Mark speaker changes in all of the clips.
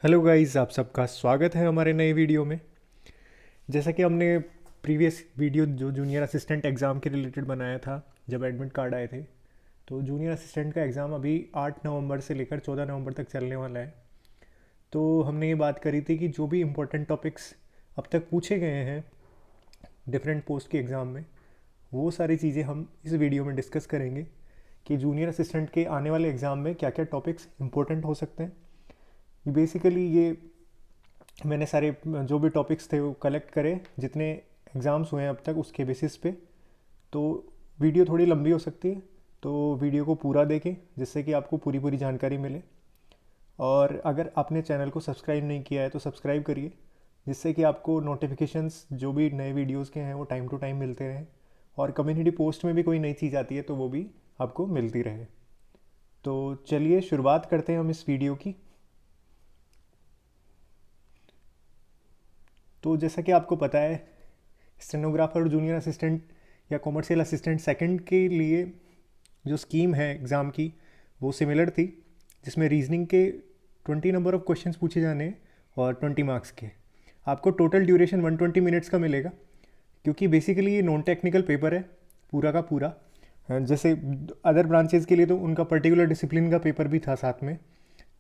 Speaker 1: Hello guys, आप सबका स्वागत है हमारे नए वीडियो में। जैसा कि हमने प्रीवियस वीडियो जो जूनियर असिस्टेंट एग्ज़ाम के रिलेटेड बनाया था, जब एडमिट कार्ड आए थे, तो जूनियर असिस्टेंट का एग्ज़ाम अभी 8 नवंबर से लेकर 14 नवंबर तक चलने वाला है। तो हमने ये बात करी थी कि जो भी इम्पोर्टेंट टॉपिक्स अब तक पूछे गए हैं डिफरेंट पोस्ट के एग्ज़ाम में, वो सारी चीज़ें हम इस वीडियो में डिस्कस करेंगे कि जूनियर असिस्टेंट के आने वाले एग्ज़ाम में क्या क्या टॉपिक्स इम्पोर्टेंट हो सकते हैं। बेसिकली ये मैंने सारे जो भी टॉपिक्स थे वो कलेक्ट करे जितने एग्ज़ाम्स हुए हैं अब तक उसके बेसिस पे। तो वीडियो थोड़ी लंबी हो सकती है, तो वीडियो को पूरा देखें जिससे कि आपको पूरी पूरी जानकारी मिले। और अगर आपने चैनल को सब्सक्राइब नहीं किया है तो सब्सक्राइब करिए, जिससे कि आपको नोटिफिकेशंस जो भी नए वीडियोज़ के हैं वो टाइम टू टाइम मिलते रहें, और कम्युनिटी पोस्ट में भी कोई नई चीज़ आती है तो वो भी आपको मिलती रहे। तो चलिए शुरुआत करते हैं हम इस वीडियो की। तो जैसा कि आपको पता है, स्टेनोग्राफर और जूनियर असिस्टेंट या कॉमर्शियल असिस्टेंट सेकंड के लिए जो स्कीम है एग्ज़ाम की वो सिमिलर थी, जिसमें रीजनिंग के 20 नंबर ऑफ क्वेश्चंस पूछे जाने हैं और 20 मार्क्स के। आपको टोटल ड्यूरेशन 120 मिनट्स का मिलेगा, क्योंकि बेसिकली ये नॉन टेक्निकल पेपर है पूरा का पूरा। जैसे अदर ब्रांचेज़ के लिए तो उनका पर्टिकुलर डिसिप्लिन का पेपर भी था साथ में।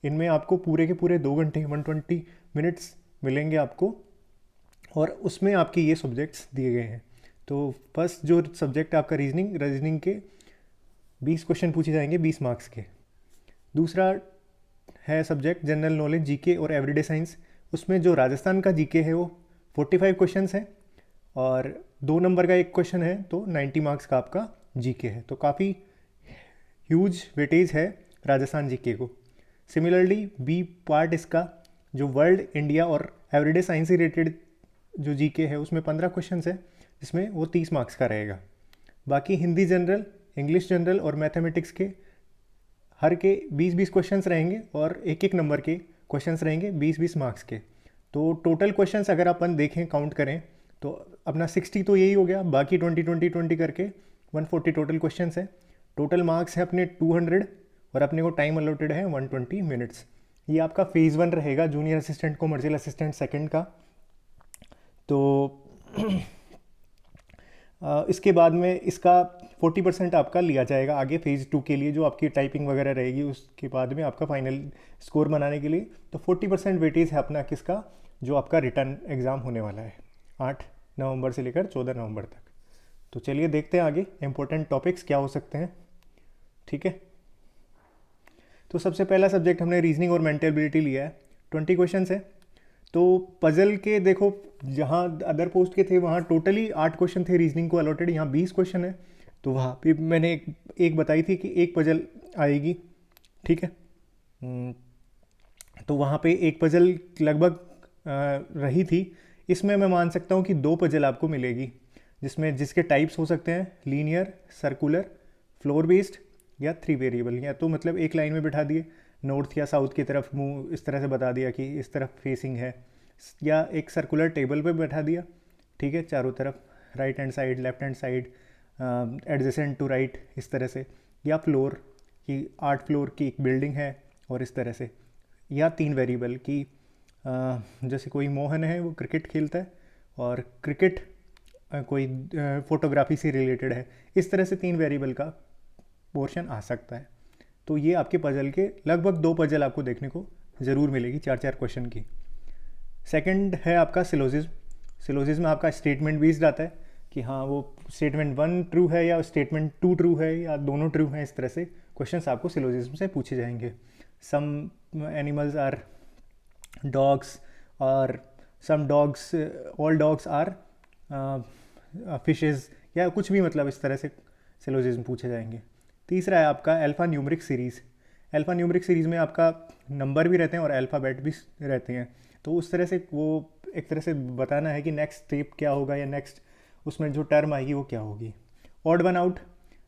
Speaker 1: इनमें आपको पूरे के पूरे 2 घंटे 120 मिनट्स मिलेंगे आपको, और उसमें आपके ये सब्जेक्ट्स दिए गए हैं। तो फर्स्ट जो सब्जेक्ट है आपका रीजनिंग, रीजनिंग के 20 क्वेश्चन पूछे जाएंगे 20 मार्क्स के। दूसरा है सब्जेक्ट जनरल नॉलेज, जीके और एवरीडे साइंस। उसमें जो राजस्थान का जीके है वो 45 क्वेश्चंस हैं, और 2 नंबर का एक क्वेश्चन है, तो 90 मार्क्स का आपका जीके है। तो काफ़ी ह्यूज वेटेज है राजस्थान जीके को। सिमिलरली बी पार्ट इसका जो वर्ल्ड, इंडिया और एवरीडे साइंस से रिलेटेड जो जीके है उसमें 15 क्वेश्चंस है, जिसमें वो 30 मार्क्स का रहेगा। बाकी हिंदी जनरल, इंग्लिश जनरल और मैथमेटिक्स के हर के 20-20 क्वेश्चंस रहेंगे, और एक एक नंबर के क्वेश्चंस रहेंगे 20-20 मार्क्स के। तो टोटल क्वेश्चंस अगर अपन देखें, काउंट करें, तो अपना 60 तो यही हो गया, बाकी 20-20-20 करके 140 टोटल क्वेश्चंस है। टोटल मार्क्स है अपने 200, और अपने को टाइम अलॉटेड है 120 मिनट्स। ये आपका फेज़ 1 रहेगा junior assistant commercial assistant second का। तो इसके बाद में इसका 40% आपका लिया जाएगा आगे फेज़ 2 के लिए, जो आपकी टाइपिंग वगैरह रहेगी उसके बाद में आपका फाइनल स्कोर बनाने के लिए। तो 40% वेटेज है अपना किसका, जो आपका रिटर्न एग्ज़ाम होने वाला है 8 नवंबर से लेकर 14 नवंबर तक। तो चलिए देखते हैं आगे इंपॉर्टेंट टॉपिक्स क्या हो सकते हैं। ठीक है, तो सबसे पहला सब्जेक्ट हमने रीजनिंग और मेंटल एबिलिटी लिया है। 20 क्वेश्चन है। तो पजल के देखो, जहाँ अदर पोस्ट के थे वहाँ टोटली 8 क्वेश्चन थे रीजनिंग को अलॉटेड, यहाँ 20 क्वेश्चन है। तो वहाँ पे मैंने एक बताई थी कि एक पजल आएगी। ठीक है, तो वहाँ पे एक पजल लगभग रही थी। इसमें मैं मान सकता हूँ कि 2 पजल आपको मिलेगी, जिसमें जिसके टाइप्स हो सकते हैं लीनियर, सर्कुलर, फ्लोर बेस्ड या 3 वेरिएबल। या तो मतलब एक लाइन में बिठा दिए, नॉर्थ या साउथ की तरफ मुंह इस तरह से बता दिया कि इस तरफ फेसिंग है, या एक सर्कुलर टेबल पे बैठा दिया। ठीक है, चारों तरफ right hand side, left hand side, adjacent to right, इस तरह से। या फ्लोर की 8 फ्लोर की एक बिल्डिंग है और इस तरह से। या 3 वेरिएबल की, जैसे कोई मोहन है वो क्रिकेट खेलता है, और क्रिकेट कोई फोटोग्राफी से रिलेटेड है, इस तरह से 3 वेरिएबल का पोर्शन आ सकता है। तो ये आपके पजल के लगभग 2 पजल आपको देखने को ज़रूर मिलेगी 4-4 क्वेश्चन की। सेकंड है आपका सिलोजिज्म। सिलोजिज्म में आपका स्टेटमेंट बेस्ड आता है कि हाँ वो स्टेटमेंट 1 ट्रू है या स्टेटमेंट 2 ट्रू है या दोनों ट्रू हैं। इस तरह से क्वेश्चंस आपको सिलोजिज्म से पूछे जाएंगे। सम एनिमल्स आर डॉग्स, और some dogs, all dogs are fishes, या कुछ भी, मतलब इस तरह से सिलोजिज्म पूछे जाएंगे। तीसरा है आपका alpha numeric series. Alpha numeric series में आपका नंबर भी रहते हैं और अल्फ़ाबेट भी रहते हैं। तो उस तरह से वो एक तरह से बताना है कि नेक्स्ट स्टेप क्या होगा, या नेक्स्ट उसमें जो टर्म आएगी वो क्या होगी। ऑड वन आउट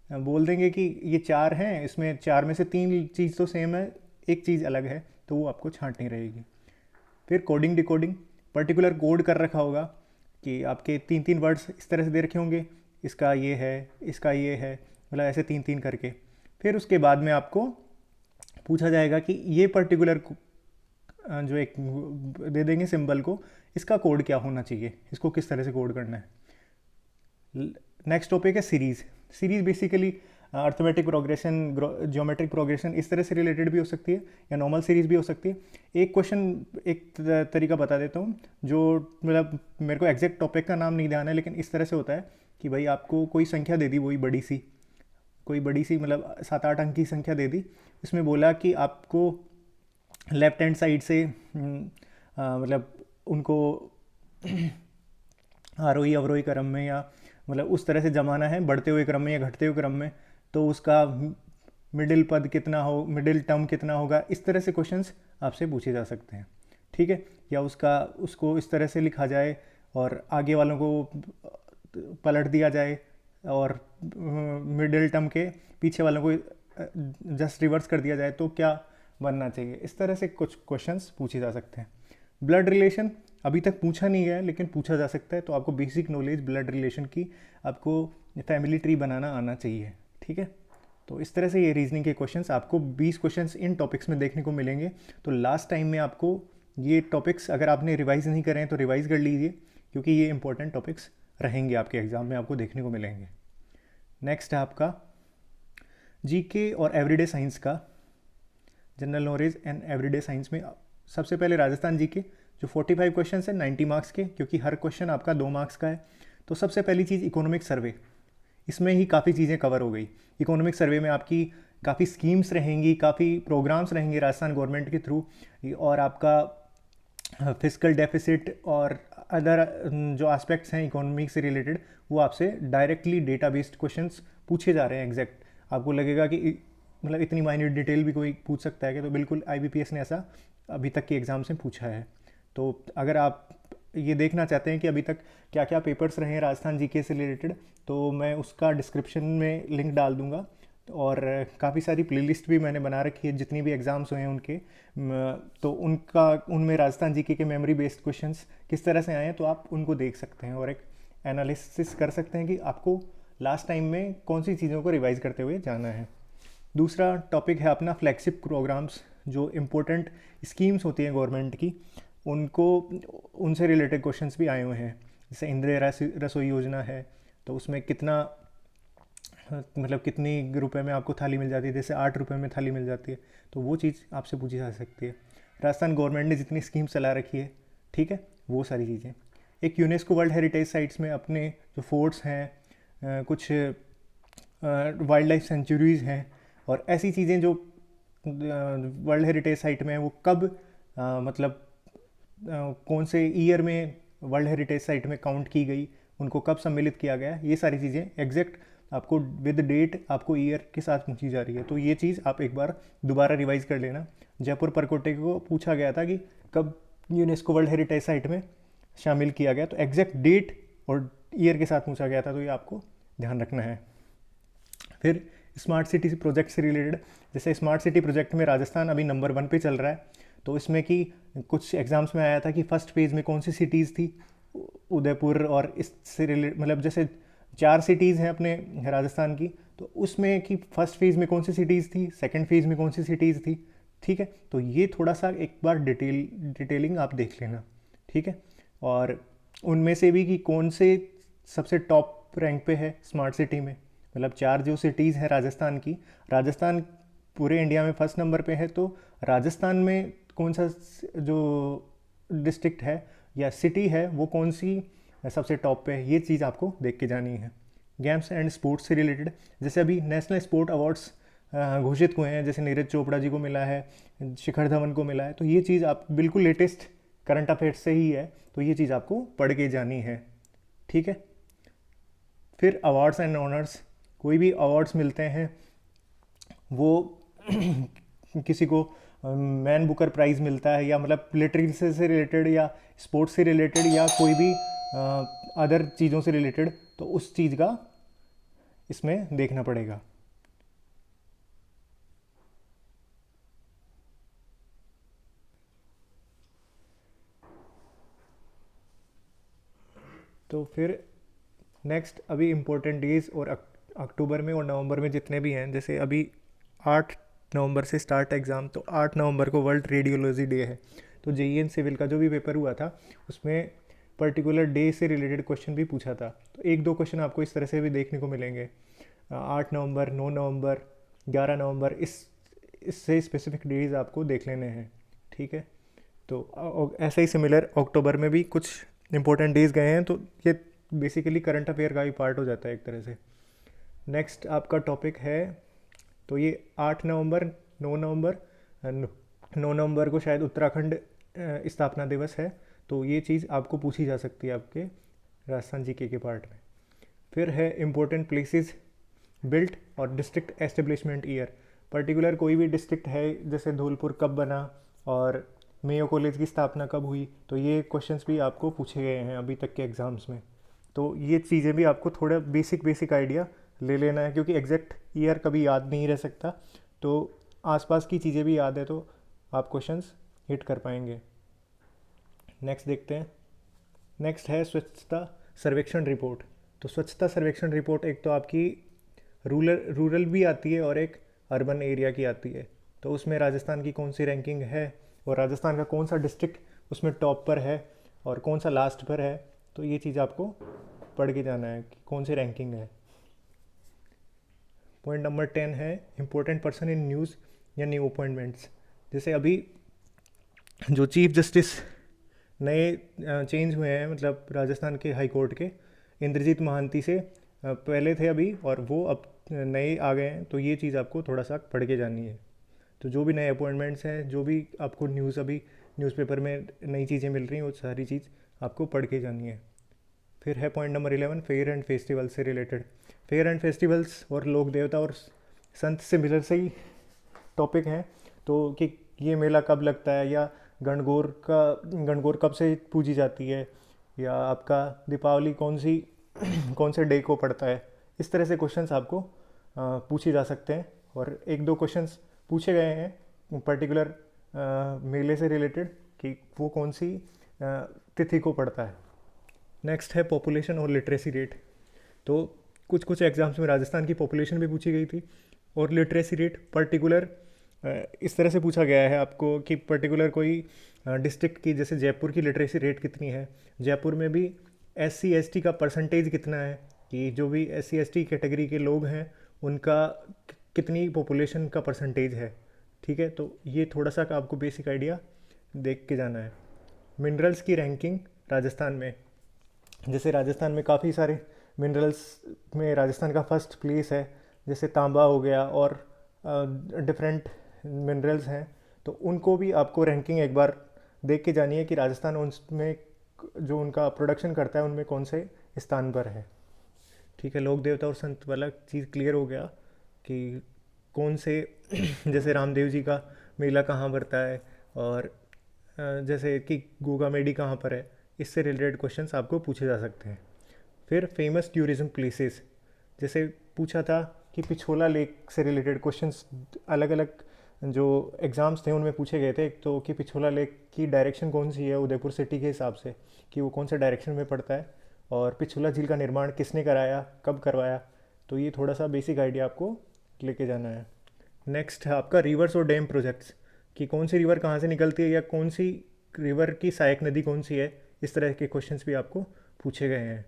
Speaker 1: बोल देंगे कि ये 4 हैं, इसमें 4 में से 3 चीज़ तो सेम है, एक चीज़ अलग है, तो वो आपको छांटनी रहेगी। फिर कोडिंग डिकोडिंग, पर्टिकुलर कोड कर रखा होगा कि आपके 3-3 वर्ड्स इस तरह से दे रखे होंगे, इसका ये है, इसका ये है, मतलब ऐसे 3-3 करके। फिर उसके बाद में आपको पूछा जाएगा कि ये पर्टिकुलर जो एक दे देंगे सिंबल को, इसका कोड क्या होना चाहिए, इसको किस तरह से कोड करना है। नेक्स्ट टॉपिक है series. Series basically arithmetic progression, geometric progression, इस तरह से रिलेटेड भी हो सकती है या नॉर्मल सीरीज़ भी हो सकती है। एक क्वेश्चन, एक तरीका बता देता हूँ, जो मतलब मेरे को एग्जैक्ट टॉपिक का नाम नहीं ध्यान है, लेकिन इस तरह से होता है कि भाई आपको कोई संख्या दे दी, वही बड़ी सी, कोई बड़ी सी मतलब 7-8 अंक की संख्या दे दी। इसमें बोला कि आपको लेफ्ट हैंड साइड से मतलब उनको आरोही अवरोही क्रम में या मतलब उस तरह से जमाना है, बढ़ते हुए क्रम में या घटते हुए क्रम में, तो उसका मिडिल पद कितना हो, मिडिल टर्म कितना होगा, इस तरह से क्वेश्चंस आपसे पूछे जा सकते हैं। ठीक है, या उसको इस तरह से लिखा जाए और आगे वालों को पलट दिया जाए और मिडिल टर्म के पीछे वालों को जस्ट रिवर्स कर दिया जाए तो क्या बनना चाहिए। इस तरह से कुछ क्वेश्चंस पूछे जा सकते हैं। ब्लड रिलेशन अभी तक पूछा नहीं गया है, लेकिन पूछा जा सकता है, तो आपको बेसिक नॉलेज ब्लड रिलेशन की, आपको फैमिली ट्री बनाना आना चाहिए। ठीक है, तो इस तरह से ये रीजनिंग के क्वेश्चंस आपको 20 क्वेश्चंस इन टॉपिक्स में देखने को मिलेंगे। तो लास्ट टाइम में आपको ये टॉपिक्स अगर आपने रिवाइज नहीं करें तो रिवाइज कर लीजिए, क्योंकि ये इंपॉर्टेंट टॉपिक्स रहेंगे आपके एग्जाम में, आपको देखने को मिलेंगे। नेक्स्ट है आपका जीके और एवरीडे साइंस का, general knowledge and everyday science में सबसे पहले राजस्थान जीके, जो 45 क्वेश्चन है 90 मार्क्स के, क्योंकि हर क्वेश्चन आपका 2 मार्क्स का है। तो सबसे पहली चीज़ इकोनॉमिक सर्वे, इसमें ही काफ़ी चीज़ें कवर हो गई। इकोनॉमिक सर्वे में आपकी काफ़ी स्कीम्स रहेंगी, काफ़ी प्रोग्राम्स रहेंगे राजस्थान गवर्नमेंट के थ्रू, और आपका फिजिकल डेफिसिट और अदर जो एस्पेक्ट्स हैं इकोनॉमी से रिलेटेड, वो आपसे डायरेक्टली डेटा बेस्ड क्वेश्चंस पूछे जा रहे हैं एग्जैक्ट। आपको लगेगा कि मतलब इतनी माइन्यूट डिटेल भी कोई पूछ सकता है कि, तो बिल्कुल IBPS ने ऐसा अभी तक के एग्ज़ाम से पूछा है। तो अगर आप ये देखना चाहते हैं कि अभी तक क्या क्या पेपर्स रहे हैं राजस्थान जीके से रिलेटेड, तो मैं उसका डिस्क्रिप्शन में लिंक डाल दूंगा। और काफ़ी सारी प्लेलिस्ट भी मैंने बना रखी है, जितनी भी एग्ज़ाम्स हुए हैं उनके, तो उनमें राजस्थान जीके के मेमोरी बेस्ड क्वेश्चंस किस तरह से आए हैं, तो आप उनको देख सकते हैं और एक एनालिसिस कर सकते हैं कि आपको लास्ट टाइम में कौन सी चीज़ों को रिवाइज करते हुए जाना है। दूसरा टॉपिक है अपना फ्लैगशिप प्रोग्राम्स, जो इम्पोर्टेंट स्कीम्स होती हैं गवर्नमेंट की, उनसे रिलेटेड क्वेश्चंस भी आए हुए हैं। जैसे इंदिरा रसोई योजना है, तो उसमें कितना मतलब कितनी रुपए में आपको थाली मिल जाती है, जैसे 8 रुपये में थाली मिल जाती है, तो वो चीज़ आपसे पूछी जा सकती है। राजस्थान गवर्नमेंट ने जितनी स्कीम चला रखी है, ठीक है, वो सारी चीज़ें। एक यूनेस्को वर्ल्ड हेरिटेज साइट्स में अपने जो फोर्ट्स हैं, कुछ वाइल्ड लाइफ सेंचुरीज़ हैं, और ऐसी चीज़ें जो वर्ल्ड हेरिटेज साइट में है, वो कब मतलब कौन से ईयर में वर्ल्ड हेरिटेज साइट में काउंट की गई, उनको कब सम्मिलित किया गया, ये सारी चीज़ें एग्जैक्ट आपको विद डेट, आपको ईयर के साथ पूछी जा रही है। तो ये चीज़ आप एक बार दोबारा रिवाइज कर लेना। जयपुर परकोटे को पूछा गया था कि कब यूनेस्को वर्ल्ड हेरिटेज साइट में शामिल किया गया, तो एग्जैक्ट डेट और ईयर के साथ पूछा गया था, तो ये आपको ध्यान रखना है। फिर स्मार्ट सिटी प्रोजेक्ट से रिलेटेड, जैसे स्मार्ट सिटी प्रोजेक्ट में राजस्थान अभी नंबर 1 पे चल रहा है, तो इसमें कि कुछ एग्जाम्स में आया था कि फर्स्ट फेज़ में कौन सी सिटीज़ थी, उदयपुर, और इससे रिलेटेड मतलब जैसे 4 सिटीज़ हैं अपने राजस्थान की, तो उसमें कि फर्स्ट फेज़ में कौन सी सिटीज़ थी, सेकंड फेज़ में कौन सी सिटीज़ थी। ठीक है, तो ये थोड़ा सा एक बार डिटेलिंग आप देख लेना। ठीक है, और उनमें से भी कि कौन से सबसे टॉप रैंक पे है स्मार्ट सिटी में, मतलब 4 जो सिटीज़ हैं राजस्थान की, राजस्थान पूरे इंडिया में फर्स्ट नंबर पे है, तो राजस्थान में कौन सा जो डिस्ट्रिक्ट है या सिटी है वो कौन सी सबसे टॉप पे है, ये चीज़ आपको देख के जानी है। गेम्स एंड स्पोर्ट्स से रिलेटेड, जैसे अभी नेशनल स्पोर्ट अवार्ड्स घोषित हुए हैं, जैसे नीरज चोपड़ा जी को मिला है, शिखर धवन को मिला है, तो ये चीज़ आप बिल्कुल लेटेस्ट करंट अफेयर्स से ही है, तो ये चीज़ आपको पढ़ के जानी है। ठीक है, फिर अवार्ड्स एंड ऑनर्स, कोई भी अवार्ड्स मिलते हैं वो किसी को मैन बुकर प्राइज़ मिलता है, या मतलब लिटरेचर से रिलेटेड या स्पोर्ट्स से रिलेटेड या कोई भी अदर चीज़ों से रिलेटेड, तो उस चीज़ का इसमें देखना पड़ेगा। तो फिर नेक्स्ट अभी इम्पोर्टेंट डेज और अक्टूबर में और नवंबर में जितने भी हैं, जैसे अभी 8 नवंबर से स्टार्ट एग्ज़ाम, तो 8 नवंबर को वर्ल्ड रेडियोलॉजी डे है। तो JEN सिविल का जो भी पेपर हुआ था उसमें पर्टिकुलर डे से रिलेटेड क्वेश्चन भी पूछा था। तो एक दो क्वेश्चन आपको इस तरह से भी देखने को मिलेंगे, 8 नवंबर, 9 नवंबर, 11 नवंबर, इससे स्पेसिफिक डेज आपको देख लेने हैं, ठीक है। तो ऐसा ही सिमिलर अक्टूबर में भी कुछ इंपॉर्टेंट डेज गए हैं, तो ये बेसिकली करंट अफेयर का ही पार्ट हो जाता है एक तरह से। नेक्स्ट आपका टॉपिक है, तो ये 8 नवंबर, 9 नवंबर, 9 नवंबर को शायद उत्तराखंड स्थापना दिवस है, तो ये चीज़ आपको पूछी जा सकती है आपके राजस्थान जीके के पार्ट में। फिर है इम्पोर्टेंट प्लेसेस बिल्ट और डिस्ट्रिक्ट एस्टेब्लिशमेंट ईयर। पर्टिकुलर कोई भी डिस्ट्रिक्ट है, जैसे धौलपुर कब बना और मेयो कॉलेज की स्थापना कब हुई, तो ये क्वेश्चंस भी आपको पूछे गए हैं अभी तक के एग्ज़ाम्स में। तो ये चीज़ें भी आपको थोड़ा बेसिक आइडिया ले लेना है, क्योंकि एग्जैक्ट ईयर कभी याद नहीं रह सकता, तो आसपास की चीज़ें भी याद है तो आप क्वेश्चंस हिट कर पाएंगे। नेक्स्ट देखते हैं। नेक्स्ट है स्वच्छता सर्वेक्षण रिपोर्ट। तो स्वच्छता सर्वेक्षण रिपोर्ट एक तो आपकी रूरल भी आती है और एक अर्बन एरिया की आती है। तो उसमें राजस्थान की कौन सी रैंकिंग है और राजस्थान का कौन सा डिस्ट्रिक्ट उसमें टॉप पर है और कौन सा लास्ट पर है, तो ये चीज़ आपको पढ़ के जाना है कि कौन सी रैंकिंग है। पॉइंट नंबर 10 है इम्पोर्टेंट पर्सन इन न्यूज़ या न्यू अपॉइंटमेंट्स। जैसे अभी जो चीफ जस्टिस नए चेंज हुए हैं, मतलब राजस्थान के हाई कोर्ट के इंद्रजीत महांती से पहले थे अभी, और वो अब नए आ गए हैं, तो ये चीज़ आपको थोड़ा सा पढ़ के जानी है। तो जो भी नए अपॉइंटमेंट्स हैं, जो भी आपको न्यूज़ अभी न्यूज़पेपर में नई चीज़ें मिल रही हैं, वो सारी चीज़ आपको पढ़ के जानी है। फिर है point number 11 fair and festival से रिलेटेड। फेयर एंड फेस्टिवल्स और लोक देवता और संत सिमिलर से ही टॉपिक हैं, तो कि ये मेला कब लगता है, या गणगौर कब से पूजी जाती है, या आपका दीपावली कौन से डे को पड़ता है, इस तरह से क्वेश्चंस आपको पूछे जा सकते हैं। और एक दो क्वेश्चंस पूछे गए हैं पर्टिकुलर मेले से रिलेटेड कि वो कौन सी तिथि को पड़ता है। नेक्स्ट है पॉपुलेशन और लिटरेसी रेट। तो कुछ एग्जाम्स में राजस्थान की पॉपुलेशन भी पूछी गई थी और लिटरेसी रेट पर्टिकुलर इस तरह से पूछा गया है आपको कि पर्टिकुलर कोई डिस्ट्रिक्ट की, जैसे जयपुर की लिटरेसी रेट कितनी है, जयपुर में भी SC ST का परसेंटेज कितना है, कि जो भी SC ST कैटेगरी के लोग हैं उनका कितनी पॉपुलेशन का परसेंटेज है, ठीक है। तो ये थोड़ा सा आपको बेसिक आइडिया देख के जाना है। मिनरल्स की रैंकिंग राजस्थान में, जैसे राजस्थान में काफ़ी सारे मिनरल्स में राजस्थान का फर्स्ट प्लेस है, जैसे तांबा हो गया और डिफरेंट मिनरल्स हैं, तो उनको भी आपको रैंकिंग एक बार देख के जानी है कि राजस्थान उनमें जो उनका प्रोडक्शन करता है उनमें कौन से स्थान पर है, ठीक है। लोक देवता और संत वाला चीज़ क्लियर हो गया कि कौन से जैसे रामदेव जी का मेला कहाँ पड़ता है, और जैसे कि गोगा मेडी कहाँ पर है, इससे रिलेटेड क्वेश्चंस आपको पूछे जा सकते हैं। फिर फेमस टूरिज्म प्लेसेस, जैसे पूछा था कि पिछोला लेक से रिलेटेड क्वेश्चंस अलग अलग जो एग्ज़ाम्स थे उनमें पूछे गए थे। एक तो कि पिछोला लेक की डायरेक्शन कौन सी है उदयपुर सिटी के हिसाब से, कि वो कौन से डायरेक्शन में पड़ता है, और पिछोला झील का निर्माण किसने कराया, कब करवाया, तो ये थोड़ा सा बेसिक आइडिया आपको लेके जाना है। नेक्स्ट है आपका रिवर्स और डैम प्रोजेक्ट्स, कि कौन सी रिवर कहाँ से निकलती है या कौन सी रिवर की सहायक नदी कौन सी है, इस तरह के क्वेश्चंस भी आपको पूछे गए हैं।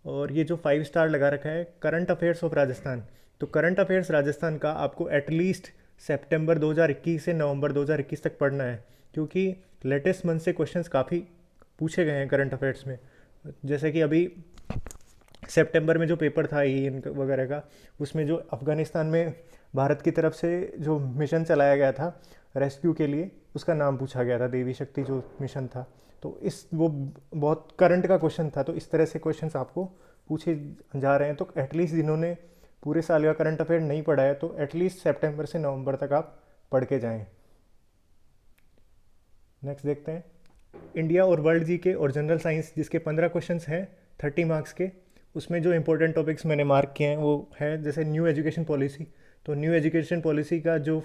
Speaker 1: और ये जो 5 स्टार लगा रखा है करंट अफेयर्स ऑफ राजस्थान, तो करंट अफेयर्स राजस्थान का आपको एटलीस्ट सितंबर 2021 से नवंबर 2021 तक पढ़ना है, क्योंकि लेटेस्ट मंथ से क्वेश्चंस काफ़ी पूछे गए हैं करंट अफेयर्स में। जैसे कि अभी सितंबर में जो पेपर था वगैरह का, उसमें जो अफ़गानिस्तान में भारत की तरफ से जो मिशन चलाया गया था रेस्क्यू के लिए, उसका नाम पूछा गया था, देवी शक्ति जो मिशन था, तो वो बहुत करंट का क्वेश्चन था। तो इस तरह से क्वेश्चंस आपको पूछे जा रहे हैं, तो एटलीस्ट जिन्होंने पूरे साल का करंट अफेयर नहीं पढ़ा है, तो एटलीस्ट सितंबर से नवंबर तक आप पढ़ के जाएं। नेक्स्ट देखते हैं इंडिया और वर्ल्ड जीके और जनरल साइंस, जिसके 15 क्वेश्चंस हैं 30 मार्क्स के। उसमें जो इंपॉर्टेंट टॉपिक्स मैंने मार्क किए हैं वो है जैसे न्यू एजुकेशन पॉलिसी। तो न्यू एजुकेशन पॉलिसी का जो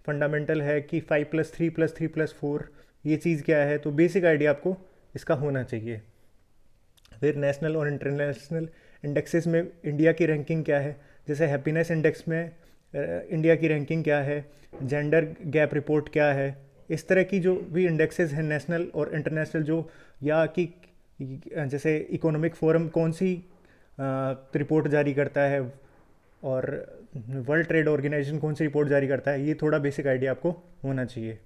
Speaker 1: फंडामेंटल है कि 5+3+3+4 ये चीज़ क्या है, तो बेसिक आइडिया आपको इसका होना चाहिए। फिर नेशनल और इंटरनेशनल इंडेक्सेस में इंडिया की रैंकिंग क्या है, जैसे हैप्पीनेस इंडेक्स में इंडिया की रैंकिंग क्या है, जेंडर गैप रिपोर्ट क्या है, इस तरह की जो भी इंडेक्सेस हैं नेशनल और इंटरनेशनल, जो या कि जैसे इकोनॉमिक फोरम कौन सी रिपोर्ट जारी करता है और वर्ल्ड ट्रेड ऑर्गेनाइजेशन कौन सी रिपोर्ट जारी करता है, ये थोड़ा बेसिक आइडिया आपको होना चाहिए।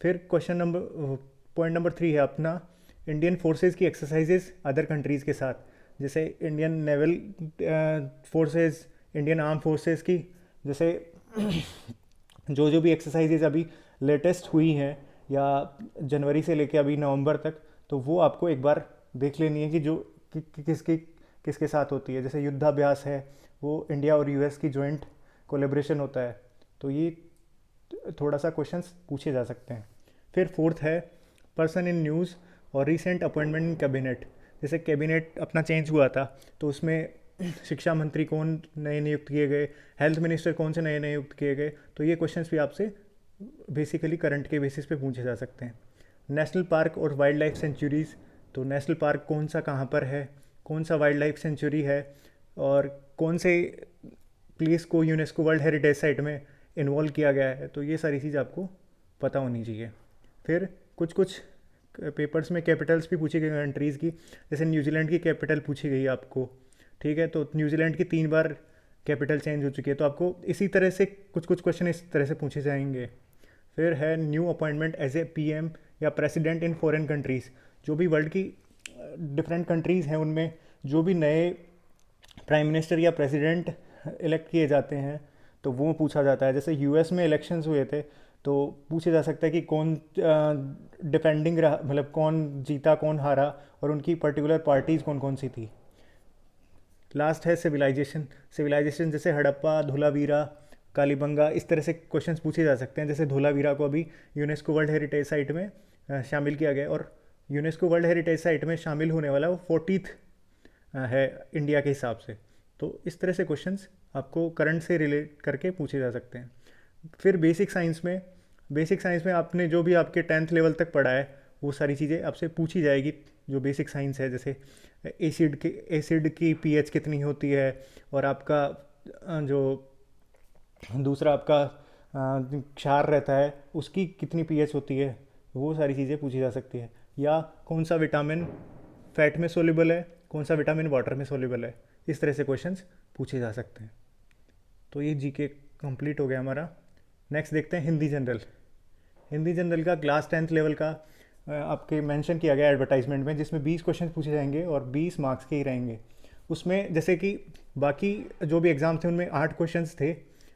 Speaker 1: फिर क्वेश्चन नंबर पॉइंट नंबर 3 है अपना इंडियन फोर्सेस की एक्सरसाइजेज अदर कंट्रीज़ के साथ, जैसे Indian naval forces, Indian arm forces की जैसे जो जो भी एक्सरसाइजेज अभी लेटेस्ट हुई हैं या जनवरी से लेके अभी नवंबर तक, तो वो आपको एक बार देख लेनी है कि जो किसकी किसके साथ होती है। जैसे युद्धाभ्यास है, वो इंडिया और यूएस की जॉइंट कोलेब्रेशन होता है, तो ये थोड़ा सा क्वेश्चंस पूछे जा सकते हैं। फिर फोर्थ है पर्सन इन न्यूज़ और रिसेंट अपॉइंटमेंट इन कैबिनेट, जैसे कैबिनेट अपना चेंज हुआ था तो उसमें शिक्षा मंत्री कौन नए नियुक्त किए गए, हेल्थ मिनिस्टर कौन से नए नियुक्त किए गए, तो ये क्वेश्चंस भी आपसे बेसिकली करंट के बेसिस पे पूछे जा सकते हैं। नेशनल पार्क और वाइल्ड लाइफ सेंचुरीज़, तो नेशनल पार्क कौन सा कहाँ पर है, कौन सा वाइल्ड लाइफ सेंचुरी है और कौन से प्लेस को यूनेस्को वर्ल्ड हेरिटेज साइट में इन्वॉल्व किया गया है, तो ये सारी चीज़ आपको पता होनी चाहिए। फिर कुछ कुछ पेपर्स में कैपिटल्स भी पूछी गई कंट्रीज़ की, जैसे न्यूजीलैंड की कैपिटल पूछी गई आपको, ठीक है, तो न्यूजीलैंड की 3 बार कैपिटल चेंज हो चुकी है, तो आपको इसी तरह से कुछ कुछ क्वेश्चन इस तरह से पूछे जाएंगे। फिर है new appointment as a PM या प्रेसिडेंट इन फॉरेन कंट्रीज़, जो भी वर्ल्ड की डिफरेंट कंट्रीज़ हैं उनमें जो भी नए प्राइम मिनिस्टर या प्रेसिडेंट इलेक्ट किए जाते हैं तो वो पूछा जाता है। जैसे यूएस में इलेक्शंस हुए थे तो पूछा जा सकता है कि कौन डिफेंडिंग रहा, मतलब कौन जीता कौन हारा और उनकी पर्टिकुलर पार्टीज़ कौन कौन सी थी। लास्ट है सिविलाइजेशन, सिविलाइजेशन जैसे हड़प्पा, धोलावीरा, कालीबंगा, इस तरह से क्वेश्चंस पूछे जा सकते हैं। जैसे धोलावीरा को अभी यूनेस्को वर्ल्ड हेरिटेज साइट में शामिल किया गया और यूनेस्को वर्ल्ड हेरिटेज साइट में शामिल होने वाला वो 40th है इंडिया के हिसाब से। तो इस तरह से क्वेश्चंस आपको करंट से रिलेट करके पूछे जा सकते हैं। फिर बेसिक साइंस में आपने जो भी आपके 10th लेवल तक पढ़ा है वो सारी चीज़ें आपसे पूछी जाएगी। जो बेसिक साइंस है, जैसे एसिड की पीएच कितनी होती है और आपका जो दूसरा आपका क्षार रहता है उसकी कितनी पीएच होती है, वो सारी चीज़ें पूछी जा सकती है। या कौन सा विटामिन फैट में सोल्यूबल है, कौन सा विटामिन वाटर में सोल्यूबल है, इस तरह से क्वेश्चंस पूछे जा सकते हैं। तो ये जीके कंप्लीट हो गया हमारा। नेक्स्ट देखते हैं हिंदी जनरल। हिंदी जनरल का क्लास 10th लेवल का आपके मेंशन किया गया एडवर्टाइजमेंट में, जिसमें 20 क्वेश्चन पूछे जाएंगे और 20 मार्क्स के ही रहेंगे। उसमें जैसे कि बाकी जो भी एग्ज़ाम थे उनमें 8 क्वेश्चंस थे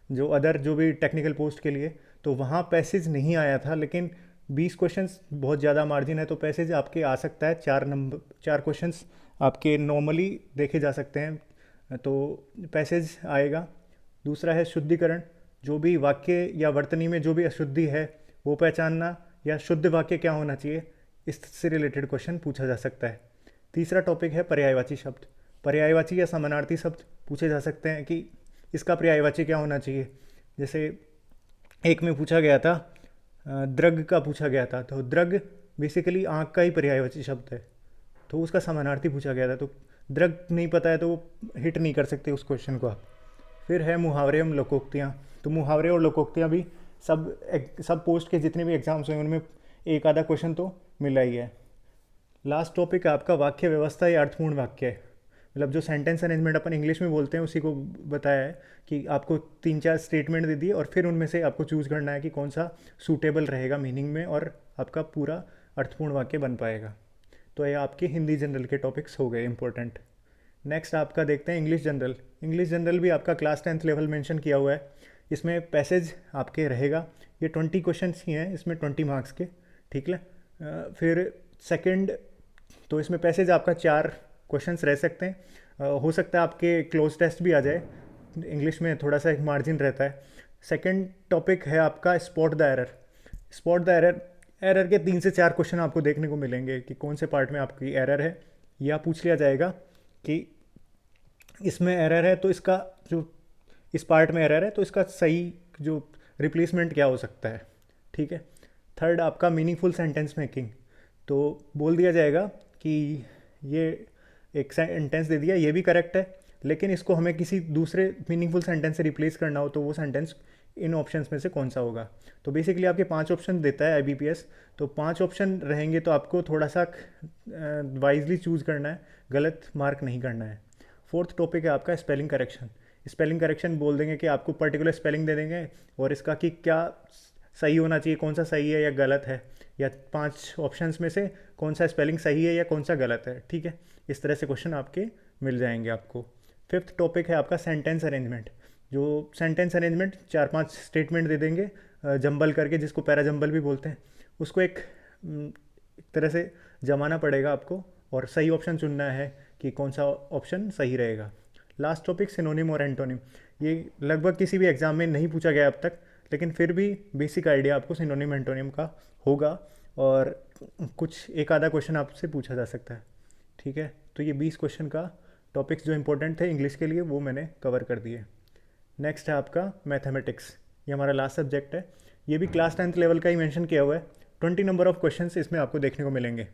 Speaker 1: जो अदर जो भी टेक्निकल पोस्ट के लिए, तो वहाँ पैसेज नहीं आया था, लेकिन 20 क्वेश्चंस बहुत ज़्यादा मार्जिन है तो पैसेज आपके आ सकता है। 4 क्वेश्चंस आपके नॉर्मली देखे जा सकते हैं तो पैसेज आएगा। दूसरा है शुद्धिकरण, जो भी वाक्य या वर्तनी में जो भी अशुद्धि है वो पहचानना या शुद्ध वाक्य क्या होना चाहिए, इससे रिलेटेड क्वेश्चन पूछा जा सकता है। तीसरा टॉपिक है पर्यायवाची शब्द, पर्यायवाची या समानार्थी शब्द पूछे जा सकते हैं कि इसका पर्यायवाची क्या होना चाहिए। जैसे एक में पूछा गया था द्रग का पूछा गया था, तो द्रग बेसिकली आँख का ही पर्यायवाची शब्द है, तो उसका समानार्थी पूछा गया था, तो द्रग नहीं पता है तो वो हिट नहीं कर सकते उस क्वेश्चन को आप। फिर है मुहावरे एवं लोकोक्तियाँ, तो मुहावरे और लोकोक्तियाँ भी सब पोस्ट के जितने भी एग्जाम्स हुए उनमें एक आधा क्वेश्चन तो मिला ही है। लास्ट टॉपिक है आपका वाक्य व्यवस्था या अर्थपूर्ण वाक्य है, मतलब जो सेंटेंस अरेंजमेंट अपन इंग्लिश में बोलते हैं उसी को बताया है कि आपको 3-4 स्टेटमेंट दे दिए और फिर उनमें से आपको चूज़ करना है कि कौन सा सूटेबल रहेगा मीनिंग में और आपका पूरा अर्थपूर्ण वाक्य बन पाएगा। तो ये आपके हिंदी जनरल के टॉपिक्स हो गए इंपॉर्टेंट। नेक्स्ट आपका देखते हैं इंग्लिश जनरल। इंग्लिश जनरल भी आपका क्लास 10th लेवल मेंशन किया हुआ है, इसमें पैसेज आपके रहेगा, ये 20 क्वेश्चन ही हैं इसमें 20 मार्क्स के, ठीक है। फिर सेकंड, तो इसमें पैसेज आपका 4 क्वेश्चंस रह सकते हैं, हो सकता है आपके क्लोज टेस्ट भी आ जाए, इंग्लिश में थोड़ा सा एक मार्जिन रहता है। सेकंड टॉपिक है आपका spot the error. Spot the error के 3 से 4 क्वेश्चन आपको देखने को मिलेंगे कि कौन से पार्ट में आपकी एरर है, या पूछ लिया जाएगा कि इसमें एरर है तो इसका जो इस पार्ट में एरर है तो इसका सही जो रिप्लेसमेंट क्या हो सकता है, ठीक है। थर्ड आपका मीनिंगफुल सेंटेंस मेकिंग, तो बोल दिया जाएगा कि ये एक सेंटेंस दे दिया, ये भी करेक्ट है, लेकिन इसको हमें किसी दूसरे मीनिंगफुल सेंटेंस से रिप्लेस करना हो तो वो सेंटेंस इन ऑप्शंस में से कौन सा होगा। तो बेसिकली आपके 5 ऑप्शन देता है IBPS, तो 5 ऑप्शन रहेंगे तो आपको थोड़ा सा वाइजली चूज़ करना है, गलत मार्क नहीं करना है। फोर्थ टॉपिक है आपका स्पेलिंग करेक्शन। स्पेलिंग करेक्शन बोल देंगे कि आपको पर्टिकुलर स्पेलिंग दे देंगे और इसका कि क्या सही होना चाहिए, कौन सा सही है या गलत है, या 5 ऑप्शंस में से कौन सा स्पेलिंग सही है या कौन सा गलत है, ठीक है। इस तरह से क्वेश्चन आपके मिल जाएंगे आपको। फिफ्थ टॉपिक है आपका सेंटेंस अरेंजमेंट। जो सेंटेंस अरेंजमेंट 4-5 स्टेटमेंट दे देंगे जंबल करके, जिसको पैरा जंबल भी बोलते हैं, उसको एक तरह से जमाना पड़ेगा आपको और सही ऑप्शन चुनना है कि कौन सा ऑप्शन सही रहेगा। लास्ट टॉपिक सिनोनिम और एंटोनिम। ये लगभग किसी भी एग्ज़ाम में नहीं पूछा गया अब तक, लेकिन फिर भी बेसिक आइडिया आपको सिनोनिम एंटोनिम का होगा और कुछ एक आधा क्वेश्चन आपसे पूछा जा सकता है, ठीक है। तो ये 20 क्वेश्चन का टॉपिक्स जो इंपॉर्टेंट थे इंग्लिश के लिए वो मैंने कवर कर दिए। नेक्स्ट है आपका मैथमेटिक्स। ये हमारा लास्ट सब्जेक्ट है। ये भी क्लास 10th लेवल का ही मेंशन किया हुआ है। 20 नंबर ऑफ क्वेश्चंस इसमें आपको देखने को मिलेंगे।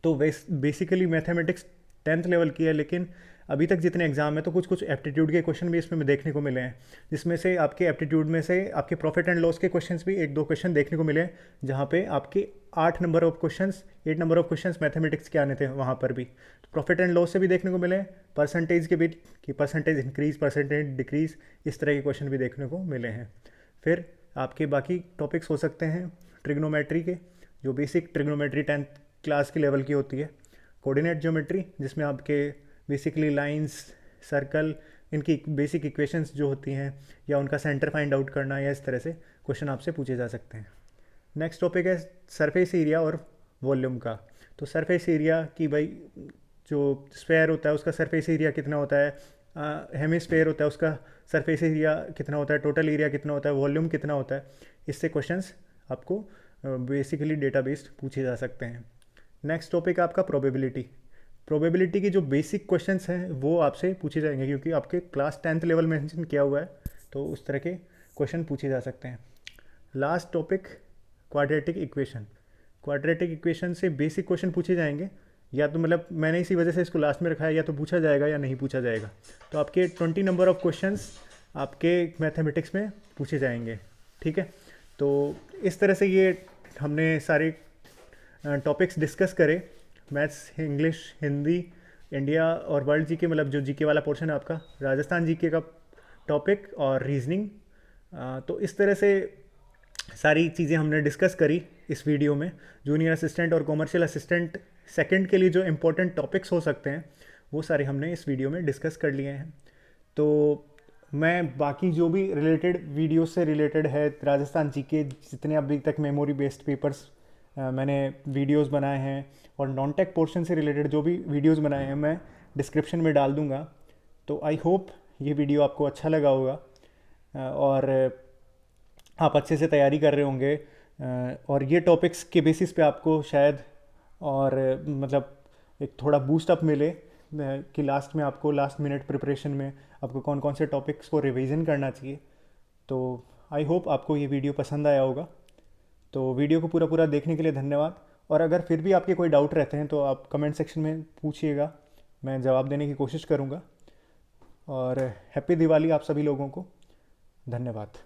Speaker 1: तो बेसिकली मैथमेटिक्स 10th लेवल की है, लेकिन अभी तक जितने एग्जाम है तो कुछ कुछ एप्टीट्यूड के क्वेश्चन भी इसमें देखने को मिले हैं, जिसमें से आपके एप्टीट्यूड में से आपके प्रॉफिट एंड लॉस के क्वेश्चंस भी 1-2 क्वेश्चन देखने को मिले हैं, जहाँ पे आपके 8 नंबर ऑफ क्वेश्चंस मैथमेटिक्स के आने थे वहाँ पर भी। तो प्रॉफिट एंड लॉस से भी देखने को मिले, परसेंटेज के भी कि परसेंटेज इंक्रीज, परसेंटेज डिक्रीज, इस तरह के क्वेश्चन भी देखने को मिले हैं। फिर आपके बाकी टॉपिक्स हो सकते हैं ट्रिग्नोमेट्री के, जो बेसिक ट्रिग्नोमेट्री 10th क्लास की लेवल की होती है। कोऑर्डिनेट ज्योमेट्री, जिसमें आपके बेसिकली लाइंस, सर्कल, इनकी बेसिक इक्वेशंस जो होती हैं या उनका सेंटर फाइंड आउट करना, या इस तरह से क्वेश्चन आपसे पूछे जा सकते हैं। नेक्स्ट टॉपिक है सरफेस एरिया और वॉल्यूम का। तो सरफेस एरिया की भाई, जो स्फेयर होता है उसका सरफेस एरिया कितना होता है, हेमिस्फेयर होता है उसका सरफेस एरिया कितना होता है, टोटल एरिया कितना होता है, वॉल्यूम कितना होता है, इससे क्वेश्चंस आपको बेसिकली डेटाबेस्ड पूछे जा सकते हैं। नेक्स्ट टॉपिक आपका प्रोबेबिलिटी की जो बेसिक क्वेश्चंस हैं वो आपसे पूछे जाएंगे, क्योंकि आपके क्लास 10th लेवल मेंशन किया हुआ है, तो उस तरह के क्वेश्चन पूछे जा सकते हैं। लास्ट टॉपिक क्वाड्रेटिक इक्वेशन से बेसिक क्वेश्चन पूछे जाएंगे, या तो मतलब मैंने इसी वजह से इसको लास्ट में रखा है, या तो पूछा जाएगा या नहीं पूछा जाएगा। तो आपके 20 नंबर ऑफ क्वेश्चंस आपके मैथमेटिक्स में पूछे जाएंगे, ठीक है। तो इस तरह से ये हमने सारे टॉपिक्स डिस्कस करे, मैथ्स, इंग्लिश, हिंदी, इंडिया और वर्ल्ड जीके, मतलब जो जीके वाला पोर्शन है आपका, राजस्थान जीके का टॉपिक और रीजनिंग। तो इस तरह से सारी चीज़ें हमने डिस्कस करी इस वीडियो में। जूनियर असिस्टेंट और कॉमर्शियल असिस्टेंट सेकंड के लिए जो इम्पोर्टेंट टॉपिक्स हो सकते हैं वो सारे हमने इस वीडियो में डिस्कस कर लिए हैं। तो मैं बाकी जो भी रिलेटेड वीडियो से रिलेटेड है राजस्थान जीके, जितने अभी तक मेमोरी बेस्ड पेपर्स मैंने वीडियोस बनाए हैं और नॉन टेक पोर्शन से रिलेटेड जो भी वीडियोस बनाए हैं मैं डिस्क्रिप्शन में डाल दूंगा। तो आई होप ये वीडियो आपको अच्छा लगा होगा और आप अच्छे से तैयारी कर रहे होंगे, और ये टॉपिक्स के बेसिस पे आपको शायद और मतलब एक थोड़ा बूस्ट अप मिले कि लास्ट में आपको लास्ट मिनट प्रिपरेशन में आपको कौन कौन से टॉपिक्स को रिवीजन करना चाहिए। तो आई होप आपको ये वीडियो पसंद आया होगा। तो वीडियो को पूरा देखने के लिए धन्यवाद, और अगर फिर भी आपके कोई डाउट रहते हैं तो आप कमेंट सेक्शन में पूछिएगा, मैं जवाब देने की कोशिश करूँगा। और हैप्पी दिवाली आप सभी लोगों को, धन्यवाद।